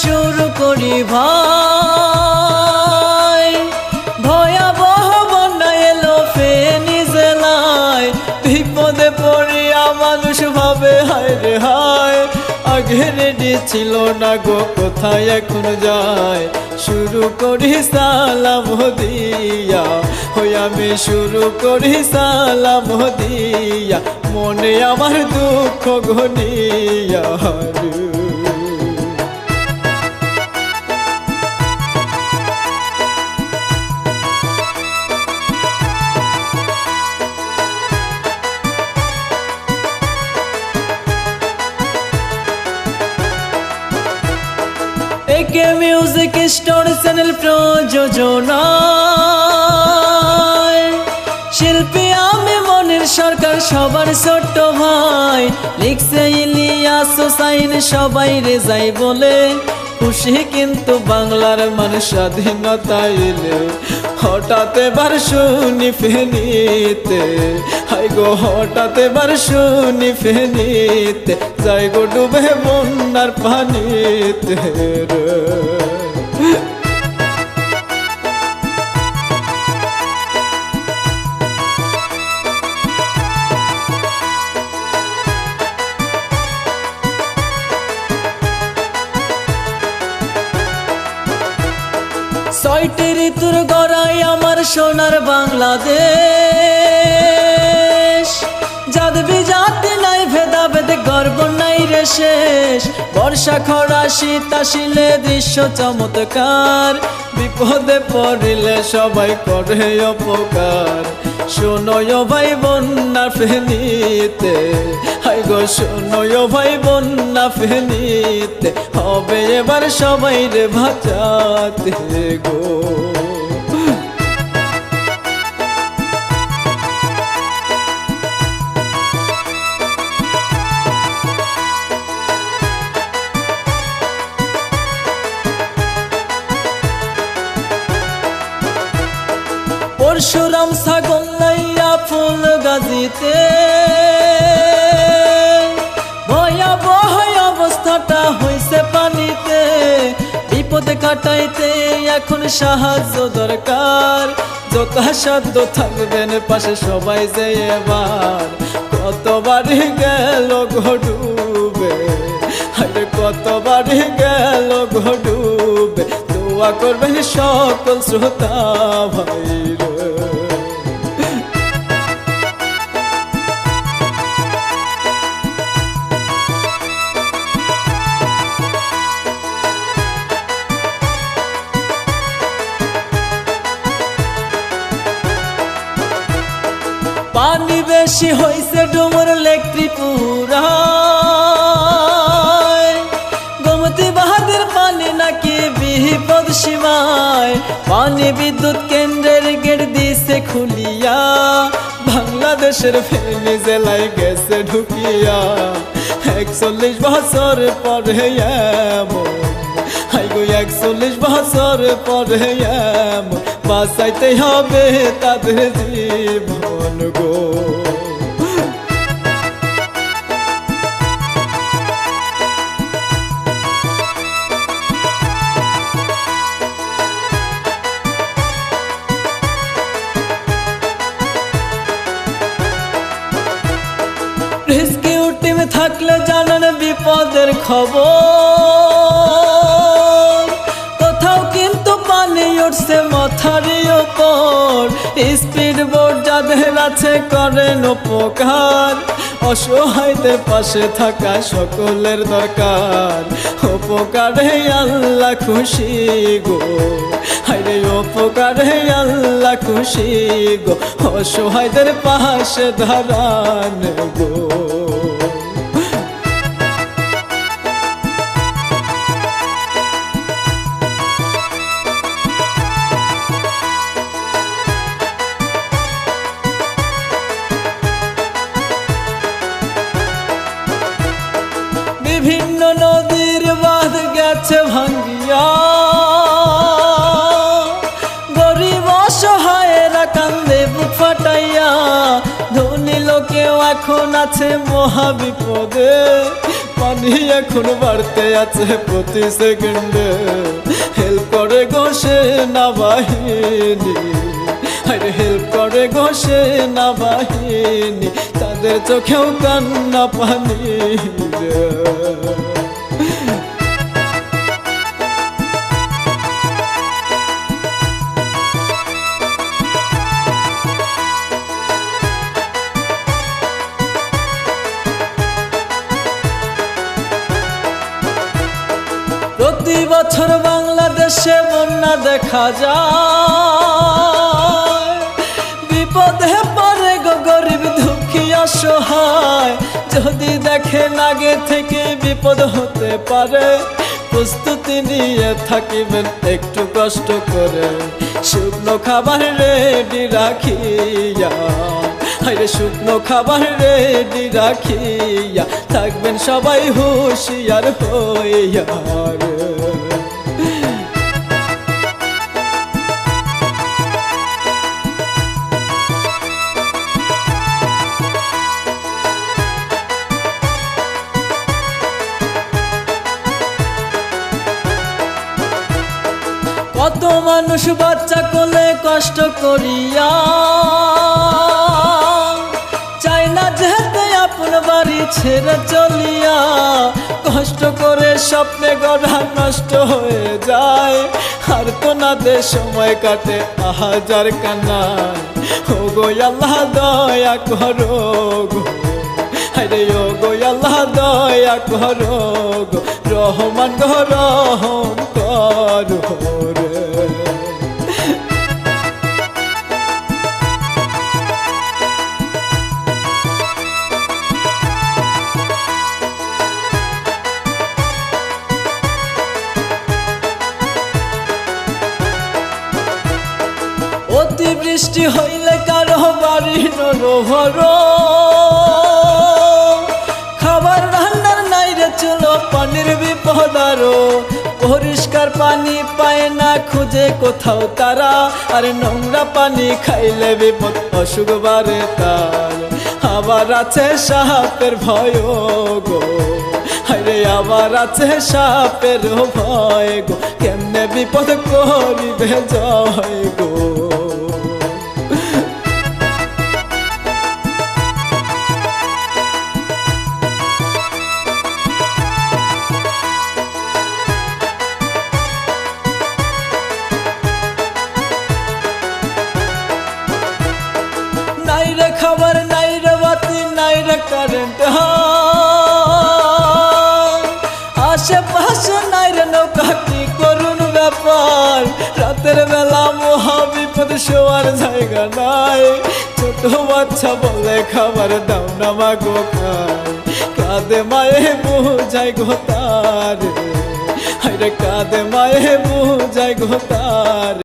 শুরু করি ভাই। ভয়াবহ বন্যা এলো ফেনী জেলায়, বিপদে পড়িয়া মানুষ ভাবে হায় রে হায়। আগে রেডি ছিল না গো, কোথায় এখন যায়? শুরু করি সালাম দিয়া, হই আমি শুরু করি সালাম দিয়া, মনে আমার দুঃখ ঘনিয়া। একে মিউজিক স্টোর চ্যানেল প্রযোজনায়, শিল্পী আমি মনির সরকার সবার ছোট্ট ভাই। লিখছে ইলিয়াস হোসাইন সবাই রেজাই বলে, খুশি কিন্তু বাংলার মানুষ স্বাধীনতা এলে। হঠাৎ এবার শুনি ফেনীতে, হাই গো হঠাৎ এবার শুনি ফেনীতে, যাই গো ডুবে বন্যার পানিতে রে। ছয়টি ঋতুর গড়াই আমার সোনার বাংলাদেশ, জাত বিজাতি নাই ভেদাভেদ গর্ব নাই রে শেষ। বর্ষা খরা শীত আসিলে দৃশ্য চমৎকার, বিপদে পড়িলে সবাই করে উপকার। শোনো ভাই বন্যা ফেনীতে, হাই গো শোনো ভাই বন্যা ফেনীতে, হবে এবার সবাই রে বাঁচাতে গো। পরশুরাম ছাগল লাইয়া ফুল গাজিতে, ভয়াবহ অবস্থাটা হইছে পানিতে। বিপদে কাটাইতে এখন সাহায্য দরকার, যথাসাধ্য থাকবেন পাশে সবাই যে এবার। কতবারই গেল গো ডুবে, আরে কতবারই গেল গো ডুবে, দোয়া করবেন সকল শ্রোতা ভাই রে। পানি বেশি হইছে ডুমুর লেক ত্রিপুরায়, গোমতী বাহাদের পানি নাকি বিপদ সীমায়। পানি বিদ্যুৎ কেন্দ্রের গেট দিছে খুলিয়া, বাংলাদেশের ফেনী জেলায় গেছে ঢুকিয়া। 41 বছর পরে এমন, হাই গো 41 বছর পরে এমন, বাঁচাইতে হবে তাদের জীবন গো। রেস্কিউ টিম থাকলে জানেন বিপদের খবর, কোথাও কিন্তু পানি উঠছে মাথারি ওপর। স্পিড বোট যাদের আছে করেন উপকার, অসহায়দের পাশে থাকা সকলের দরকার। উপকারে আল্লাহ খুশি গো, হায়রে উপকারে আল্লাহ খুশি গো, অসহায়দের পাশে দাঁড়ান গো। বিভিন্ন নদীর বাঁধ গেছে ভাঙ্গিয়া, গরিব অসহায়েরা কান্দে বুক ফাটাইয়া। ধনী লোকেও এখন আছে মহাবিপদে, পানি এখন বাড়তে আছে প্রতি সেকেন্ডে, হেল্প করে গো সেনাবাহিনী, আরে হেল্প করে গো সেনাবাহিনী, তাদের চোখেও কান্না পানি রে। প্রতি বছর বাংলাদেশে বন্যা দেখা যায়, বিপদে পড়ে গো গরিব দুঃখী অসহায়, যদি দেখেন আগে থেকে বিপদ হতে পারে, প্রস্তুতি নিয়ে থাকিবেন একটু কষ্ট করে, শুকনো খাবার রেডি রাখিয়া, আরে শুকনো খাবার রেডি রাখিয়া, থাকবেন সবাই হুঁশিয়ার হইয়া রে। কত মানুষ বাচ্চা কোলে কষ্ট করিয়া, চায় না যেতে আপন বাড়ি ছেড়ে চলিয়া, কষ্ট করে স্বপ্নে গড়া নষ্ট হয়ে যায়, আর কোনাতে সময় কাটে হাজার কান্নায়, ও গো আল্লাহ দয়া করো গো, আরে ও গো আল্লাহ দয়া করো গো, রহমান গো রহম করো রে। অতিবৃষ্টি হইলে কারো বাড়ি নরহর, খাবার রান্নার নাই রে চলো পানির বিপদ আরো, পরিষ্কার পানি পায় না খুঁজে কোথাও তারা, আর নোংরা পানি খাইলে বিপদ অসুখ বাড়ে তার, আবার আছে সাপের ভয় গো, আরে আবার আছে সাপের ভয় গো, কেমনে বিপদ করিবে জয় গো। নাই রে খাবার নাই রে বাতি নাই রে কারেন্ট, আশেপাশে নাই রে নৌকা, কি করুন ব্যাপার, রাতের বেলা মহা বিপদ শোয়ার জায়গা নাই, ছোট বাচ্চা বলে খাবার দাও না মাগো খাই, কাঁদে মায়ে বুঝাই গো তারে, আরে কাঁদে মায়ে বুঝাই গো তারে।